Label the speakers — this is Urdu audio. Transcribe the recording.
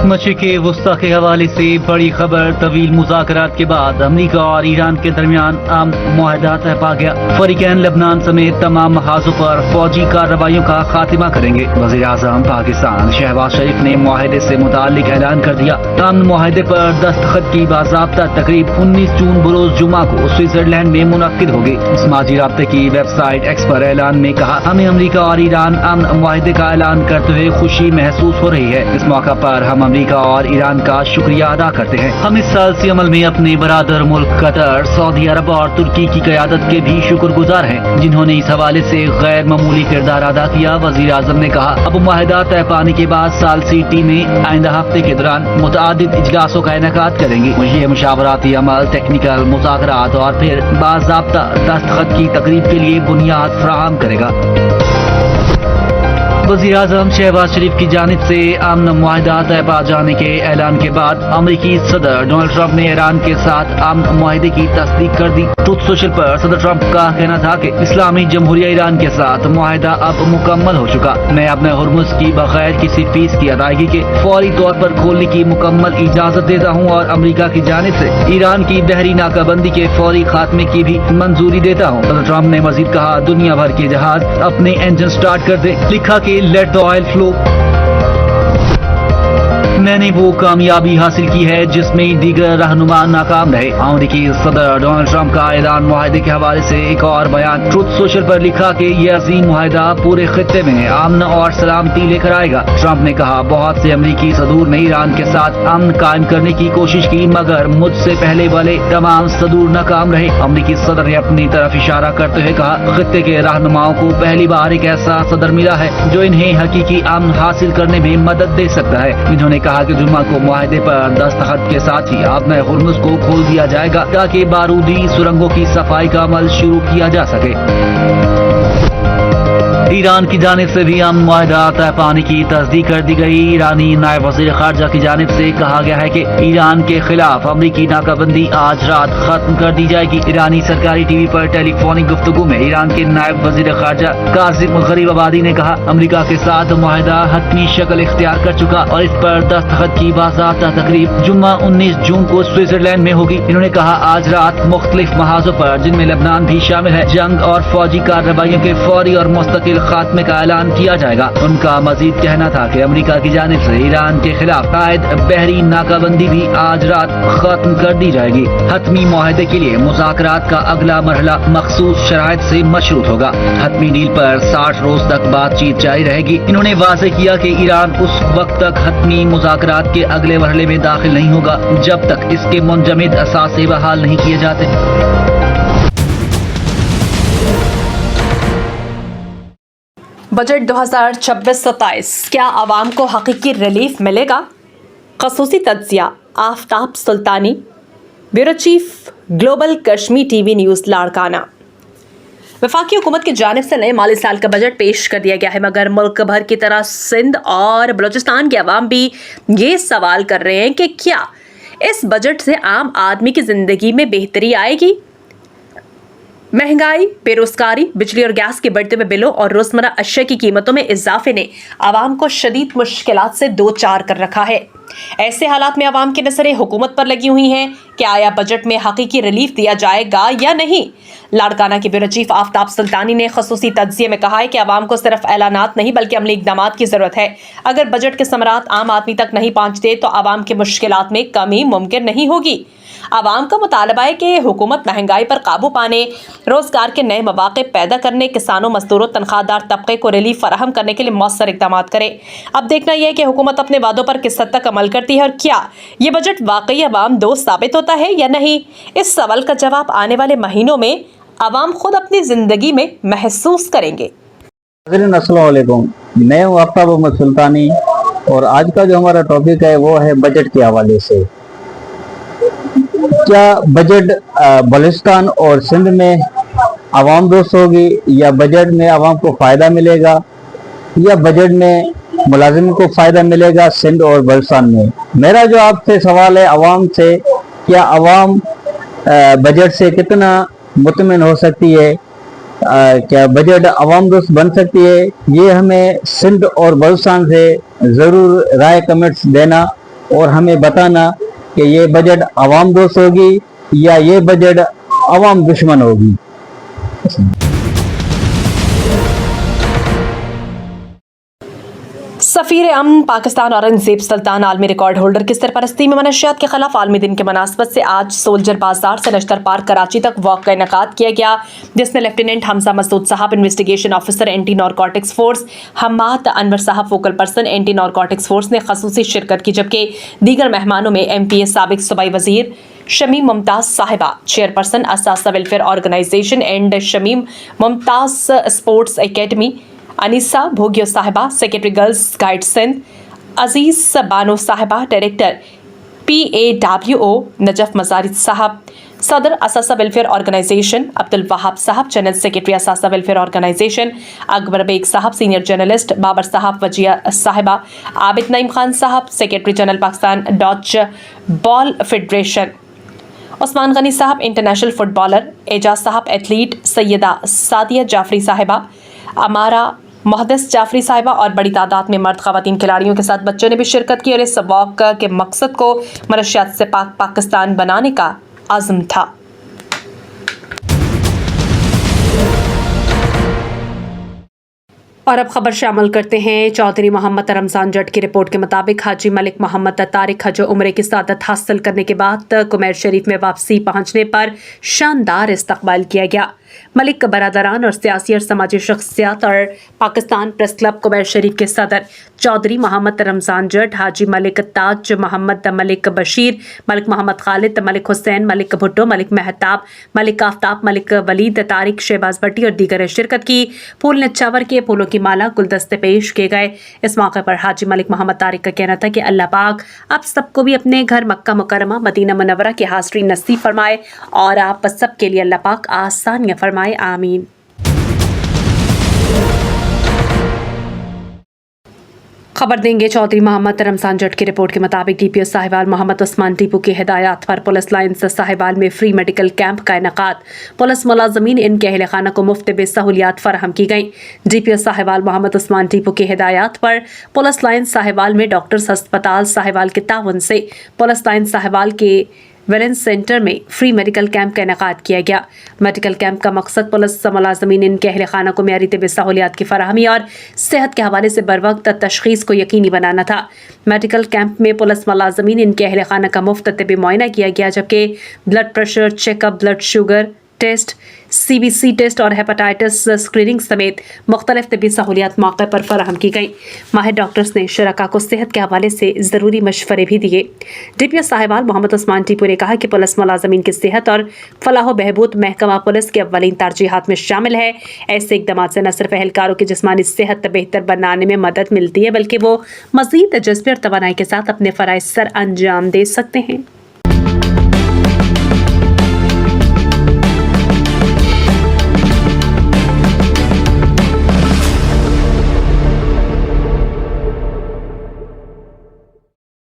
Speaker 1: مشرق وسطی کے حوالے سے بڑی خبر، طویل مذاکرات کے بعد امریکہ اور ایران کے درمیان معاہدہ طے پا گیا۔ فریقین لبنان سمیت تمام محاذوں پر فوجی کارروائیوں کا خاتمہ کریں گے۔ وزیر اعظم پاکستان شہباز شریف نے معاہدے سے متعلق اعلان کر دیا۔ معاہدے پر دستخط کی باضابطہ تقریب 19 جون بروز جمعہ کو سوئٹزرلینڈ میں منعقد ہوگی۔ سماجی رابطے کی ویب سائٹ ایکس پر اعلان میں کہا، ہمیں امریکہ اور ایران معاہدے کا اعلان کرتے ہوئے خوشی محسوس ہو رہی ہے۔ اس موقع پر ہم امریکہ اور ایران کا شکریہ ادا کرتے ہیں۔ ہم اس ثالثی عمل میں اپنے برادر ملک قطر، سعودی عرب اور ترکی کی قیادت کے بھی شکر گزار ہیں، جنہوں نے اس حوالے سے غیر معمولی کردار ادا کیا۔ وزیر اعظم نے کہا، اب معاہدہ طے پانے کے بعد ثالثی ٹیمیں آئندہ ہفتے کے دوران متعدد اجلاسوں کا انعقاد کریں گی۔ یہ مشاورتی عمل ٹیکنیکل مذاکرات اور پھر باضابطہ دستخط کی تقریب کے لیے بنیاد فراہم کرے گا۔ وزیر اعظم شہباز شریف کی جانب سے معاہدہ طے پا جانے کے اعلان کے بعد امریکی صدر ڈونلڈ ٹرمپ نے ایران کے ساتھ معاہدے کی تصدیق کر دی۔ ٹروتھ سوشل پر صدر ٹرمپ کا کہنا تھا کہ اسلامی جمہوریہ ایران کے ساتھ معاہدہ اب مکمل ہو چکا۔ میں اپنے ہرمز کی بغیر کسی فیس کی ادائیگی کے فوری طور پر کھولنے کی مکمل اجازت دیتا ہوں اور امریکہ کی جانب سے ایران کی بحری ناکہ بندی کے فوری خاتمے کی بھی منظوری دیتا ہوں۔ صدر ٹرمپ نے مزید کہا، دنیا بھر کے جہاز اپنے انجن سٹارٹ کر دیں، لکھا کہ لیٹ دا آئل فلو۔ میں نے وہ کامیابی حاصل کی ہے جس میں دیگر رہنما ناکام رہے۔ امریکی صدر ڈونلڈ ٹرمپ کا اعلان معاہدے کے حوالے سے ایک اور بیان ٹروتھ سوشل پر لکھا کہ یہ عظیم معاہدہ پورے خطے میں امن اور سلامتی لے کر آئے گا۔ ٹرمپ نے کہا، بہت سے امریکی صدور نے ایران کے ساتھ امن قائم کرنے کی کوشش کی، مگر مجھ سے پہلے والے تمام صدور ناکام رہے۔ امریکی صدر نے اپنی طرف اشارہ کرتے ہوئے کہا، خطے کے رہنماؤں کو پہلی بار ایک ایسا صدر ملا ہے جو انہیں حقیقی امن حاصل کرنے میں مدد دے سکتا ہے۔ انہوں نے کہا کہ جمعہ کو معاہدے پر دستخط کے ساتھ ہی اپنے ہرمز کو کھول دیا جائے گا تاکہ بارودی سرنگوں کی صفائی کا عمل شروع کیا جا سکے۔ ایران کی جانب سے بھی معاہدہ طے پانے کی تصدیق کر دی گئی۔ ایرانی نائب وزیر خارجہ کی جانب سے کہا گیا ہے کہ ایران کے خلاف امریکی ناکہ بندی آج رات ختم کر دی جائے گی۔ ایرانی سرکاری ٹی وی پر ٹیلی فونک گفتگو میں ایران کے نائب وزیر خارجہ قاسم غریب آبادی نے کہا، امریکہ کے ساتھ معاہدہ حتمی شکل اختیار کر چکا اور اس پر دستخط کی باضابطہ تقریب جمعہ 19 جون کو سوئٹزرلینڈ میں ہوگی۔ انہوں نے کہا، آج رات مختلف محاذوں پر، جن میں لبنان بھی شامل ہے، جنگ اور فوجی کارروائیوں کے فوری اور مستقل خاتمے کا اعلان کیا جائے گا۔ ان کا مزید کہنا تھا کہ امریکہ کی جانب سے ایران کے خلاف عائد بحری ناکہ بندی بھی آج رات ختم کر دی جائے گی۔ حتمی معاہدے کے لیے مذاکرات کا اگلا مرحلہ مخصوص شرائط سے مشروط ہوگا۔ حتمی ڈیل پر 60 روز تک بات چیت جاری رہے گی۔ انہوں نے واضح کیا کہ ایران اس وقت تک حتمی مذاکرات کے اگلے مرحلے میں داخل نہیں ہوگا جب تک اس کے منجمد اثاثے بحال نہیں کیے جاتے۔
Speaker 2: بجٹ 2026-27 کیا عوام کو حقیقی ریلیف ملے گا؟ خصوصی تجزیہ Aftab Sultani, bureau chief global Kashmir TV news Larkana. وفاقی حکومت کی جانب سے نئے مالی سال کا بجٹ پیش کر دیا گیا ہے، مگر ملک بھر کی طرح سندھ اور بلوچستان کے عوام بھی یہ سوال کر رہے ہیں کہ کیا اس بجٹ سے عام آدمی کی زندگی میں بہتری آئے گی؟ مہنگائی، بے روزگاری، بجلی اور گیس کے بڑھتے ہوئے بلوں اور روزمرہ اشیاء کی قیمتوں میں اضافے نے عوام کو شدید مشکلات سے دوچار کر رکھا ہے۔ ایسے حالات میں عوام کی نظریں حکومت پر لگی ہوئی ہیں کہ آیا بجٹ میں حقیقی ریلیف دیا جائے گا یا نہیں۔ لاڑکانہ کے بیورو چیف آفتاب سلطانی نے خصوصی تجزیے میں کہا ہے کہ عوام کو صرف اعلانات نہیں بلکہ عملی اقدامات کی ضرورت ہے۔ اگر بجٹ کے ثمرات عام آدمی تک نہیں پہنچتے تو عوام کے مشکلات میں کمی ممکن نہیں ہوگی۔ عوام کا مطالبہ ہے کہ حکومت مہنگائی پر قابو پانے، روزگار کے نئے مواقع پیدا کرنے، کسانوں، مزدوروں، تنخواہ دار طبقے کو ریلیف فراہم کرنے کے لیے مؤثر اقدامات کرے۔ اب دیکھنا یہ ہے کہ حکومت اپنے وعدوں پر کس حد تک عمل کرتی ہے اور کیا یہ بجٹ واقعی عوام دوست ثابت ہوتا ہے یا نہیں۔ اس سوال کا جواب آنے والے مہینوں میں عوام خود اپنی زندگی میں محسوس کریں گے۔
Speaker 3: السلام علیکم، میں ہوں آفتاب محمد سلطانی اور آج کا جو ہمارا ٹاپک ہے وہ ہے بجٹ کے حوالے سے۔ کیا بجٹ بلوچستان اور سندھ میں عوام دوست ہوگی یا بجٹ میں عوام کو فائدہ ملے گا یا بجٹ میں ملازم کو فائدہ ملے گا سندھ اور بلوچستان میں؟ میرا جو آپ سے سوال ہے عوام سے، کیا عوام بجٹ سے کتنا مطمئن ہو سکتی ہے؟ کیا بجٹ عوام دوست بن سکتی ہے؟ یہ ہمیں سندھ اور بلوچستان سے ضرور رائے کمنٹس دینا اور ہمیں بتانا کہ یہ بجٹ عوام دوست ہوگی یا یہ بجٹ عوام دشمن ہوگی.
Speaker 2: سفیر امن پاکستان اورنگزیب سلطان عالمی ریکارڈ ہولڈر کی سرپرستی میں منشیات کے خلاف عالمی دن کی مناسبت سے آج سولجر بازار سے نشتر پارک کراچی تک واک کا انعقاد کیا گیا، جس میں لیفٹیننٹ حمزہ مسعود صاحب investigation officer anti narcotics force, Hammad Anwar صاحب focal person anti narcotics force نے خصوصی شرکت کی، جبکہ دیگر مہمانوں میں ایم پی اے سابق صوبائی وزیر شمیم ممتاز صاحبہ، چیئرپرسن اساتذہ welfare organisation and Shamim Mumtaz sports academy, Anisa بھوگیو صاحبہ، secretary girls guide Sindh, Aziz Bano صاحبہ، ڈائریکٹر PAWO نجف مزاری صاحب، صدر اساتذہ ویلفیئر آرگنائزیشن عبد الوہاب صاحب، جنرل سیکرٹری اساتذہ ویلفیئر آرگنائزیشن اکبر بیگ صاحب، سینئر جرنلسٹ بابر صاحب، وجیہ صاحبہ، عابد نعیم خان صاحب، سیکرٹری جنرل پاکستان ڈاچ بال فیڈریشن، عثمان غنی صاحب انٹرنیشنل فٹ بالر، اعجاز صاحب ایتھلیٹ، سیدہ سعدیہ جعفری صاحبہ، امارہ محدث جعفری صاحبہ اور بڑی تعداد میں مرد خواتین کھلاڑیوں کے ساتھ بچوں نے بھی شرکت کی، اور اس واک کے مقصد کو منشیات سے پاک پاکستان بنانے کا عزم تھا۔ اور اب خبر شامل کرتے ہیں چودھری محمد رمضان جٹ کی رپورٹ کے مطابق حاجی ملک محمد طارق حج و عمرے کی سعادت حاصل کرنے کے بعد کمیر شریف میں واپسی پہنچنے پر شاندار استقبال کیا گیا۔ ملک برادران اور سیاسی اور سماجی شخصیات اور پاکستان پریس کلب کمیر شریف کے صدر چودھری محمد رمضان جٹ، حاجی ملک تاج محمد ملک بشیر، ملک محمد خالد، ملک حسین، ملک بھٹو، ملک مہتاب، ملک آفتاب، ملک ولید طارق، شہباز بھٹی اور دیگر نے شرکت کی۔ پھول نچھاور کے پھولوں کی مالا، گلدستے پیش کیے گئے۔ اس موقع پر حاجی ملک محمد طارق کا کہنا تھا کہ اللہ پاک آپ سب کو بھی اپنے گھر مکہ مکرمہ مدینہ منورہ کی حاضری نصیب فرمائے اور آپ سب کے لیے اللہ پاک آسانیاں فرمائے، آمین۔ خبر دیں گے چودھری محمد رمضان جٹ کی رپورٹ کے مطابق DPO ساہیوال محمد عثمان ٹیپو کی ہدایات پر پولیس لائنز ساہیوال میں فری میڈیکل کیمپ کا انعقاد۔ پولیس ملازمین ان کے اہل خانہ کو مفت بے سہولیات فراہم کی گئیں۔ DPO ساہیوال محمد عثمان ٹیپو کی ہدایات پر پولیس لائنز ساہیوال میں ڈاکٹرز ہسپتال ساہیوال کے تعاون سے پولیس لائنز ساہیوال کے ویلنس سینٹر میں فری میڈیکل کیمپ کا انعقاد کیا گیا۔ میڈیکل کیمپ کا مقصد پولیس ملازمین ان کے اہل خانہ کو معیاری طبی سہولیات کی فراہمی اور صحت کے حوالے سے بروقت تشخیص کو یقینی بنانا تھا۔ میڈیکل کیمپ میں پولیس ملازمین ان کے اہل خانہ کا مفت طبی معائنہ کیا گیا، جبکہ blood pressure check up, blood sugar test, CBC test اور ہیپاٹائٹس اسکریننگ سمیت مختلف طبی سہولیات موقع پر فراہم کی گئیں۔ ماہر ڈاکٹرز نے شرکاء کو صحت کے حوالے سے ضروری مشورے بھی دیے۔ DPO ساہیوال محمد عثمان ٹیپو نے کہا کہ پولیس ملازمین کی صحت اور فلاح و بہبود محکمہ پولیس کے اولین ترجیحات میں شامل ہے۔ ایسے اقدامات سے نہ صرف اہلکاروں کی جسمانی صحت بہتر بنانے میں مدد ملتی ہے، بلکہ وہ مزید جذبے اور توانائی کے ساتھ اپنے فرائض سر انجام دے سکتے ہیں۔